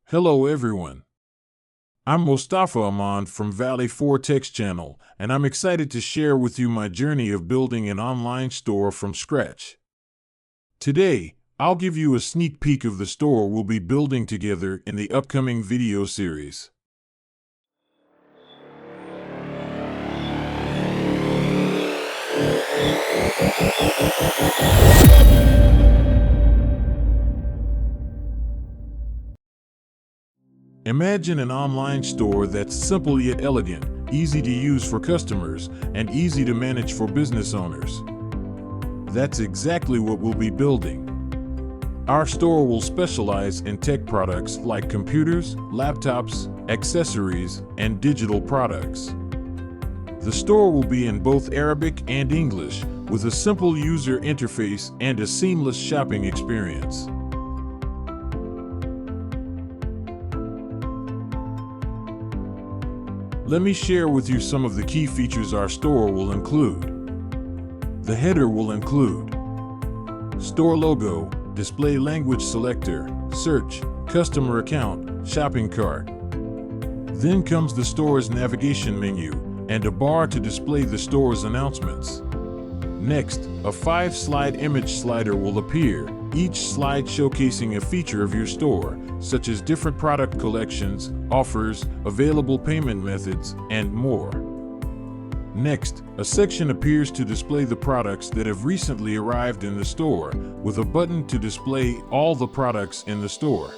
Hello everyone. I'm Mustafa Ahmad from Valley 4 Text Channel, and I'm excited to share with you my journey of building an online store from scratch. Today, I'll give you a sneak peek of the store we'll be building together in the upcoming video series. Imagine an online store that's simple yet elegant, easy to use for customers, and easy to manage for business owners. That's exactly what we'll be building. Our store will specialize in tech products like computers, laptops, accessories, and digital products. The store will be in both Arabic and English, with a simple user interface and a seamless shopping experience. Let me share with you some of the key features our store will include. The header will include store logo, display language selector, search, customer account, shopping cart. Then comes the store's navigation menu and a bar to display the store's announcements. Next, a 5-slide image slider will appear, each slide showcasing a feature of your store, such as different product collections, offers, available payment methods, and more. Next, a section appears to display the products that have recently arrived in the store, with a button to display all the products in the store.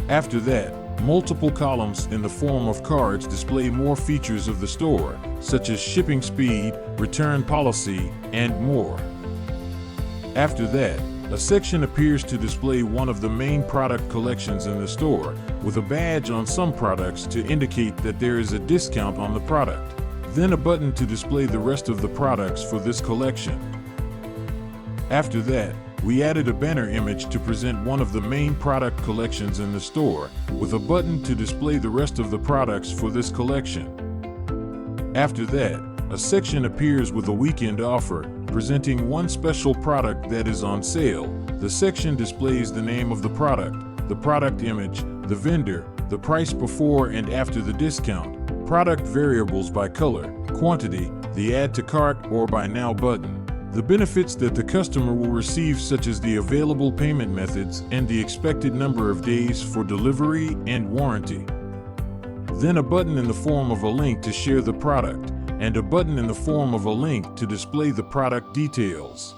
After that, multiple columns in the form of cards display more features of the store, such as shipping speed, return policy, and more. After that, a section appears to display one of the main product collections in the store, with a badge on some products to indicate that there is a discount on the product. Then a button to display the rest of the products for this collection. After that, we added a banner image to present one of the main product collections in the store, with a button to display the rest of the products for this collection. After that, a section appears with a weekend offer, presenting one special product that is on sale. The section displays the name of the product image, the vendor, the price before and after the discount, product variables by color, quantity, the add to cart or buy now button, the benefits that the customer will receive such as the available payment methods and the expected number of days for delivery and warranty. Then a button in the form of a link to share the product, and a button in the form of a link to display the product details.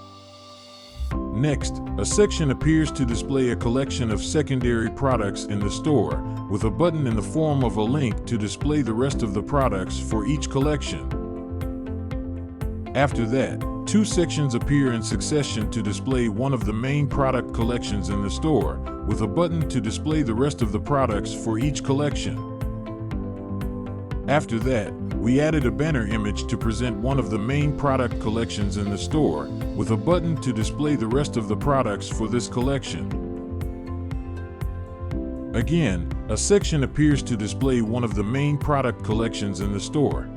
Next, a section appears to display a collection of secondary products in the store, with a button in the form of a link to display the rest of the products for each collection. After that, 2 sections appear in succession to display one of the main product collections in the store, with a button to display the rest of the products for each collection. After that, we added a banner image to present one of the main product collections in the store, with a button to display the rest of the products for this collection. Again, a section appears to display one of the main product collections in the store.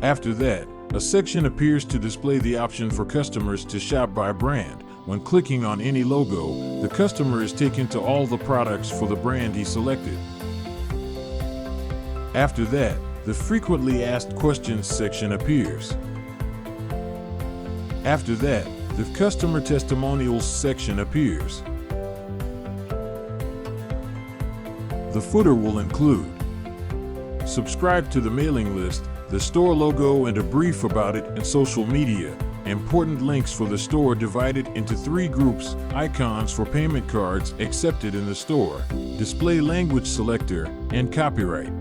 After that, a section appears to display the option for customers to shop by brand. When clicking on any logo, the customer is taken to all the products for the brand he selected. After that, the frequently asked questions section appears. After that, the customer testimonials section appears. The footer will include: subscribe to the mailing list, the store logo and a brief about it, and social media, important links for the store divided into 3 groups, icons for payment cards accepted in the store, display language selector, and copyright.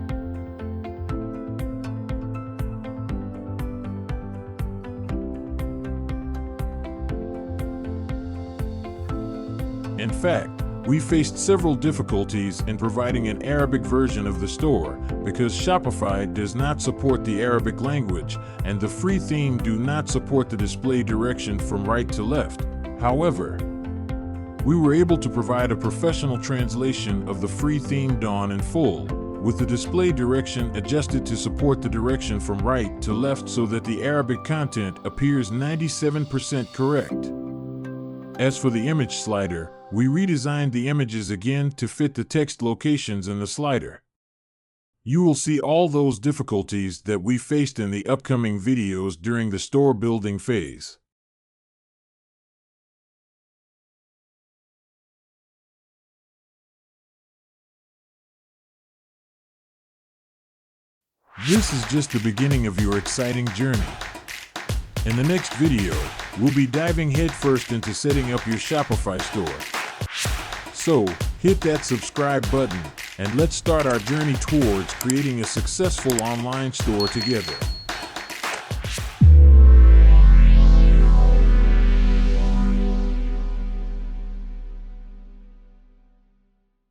In fact, we faced several difficulties in providing an Arabic version of the store because Shopify does not support the Arabic language and the free theme do not support the display direction from right to left. However, we were able to provide a professional translation of the free theme Dawn in full, with the display direction adjusted to support the direction from right to left so that the Arabic content appears 97% correct. As for the image slider, We redesigned the images again to fit the text locations in the slider. You will see all those difficulties that we faced in the upcoming videos during the store building phase. This is just the beginning of your exciting journey. In the next video, we'll be diving headfirst into setting up your Shopify store. So, hit that subscribe button, and let's start our journey towards creating a successful online store together.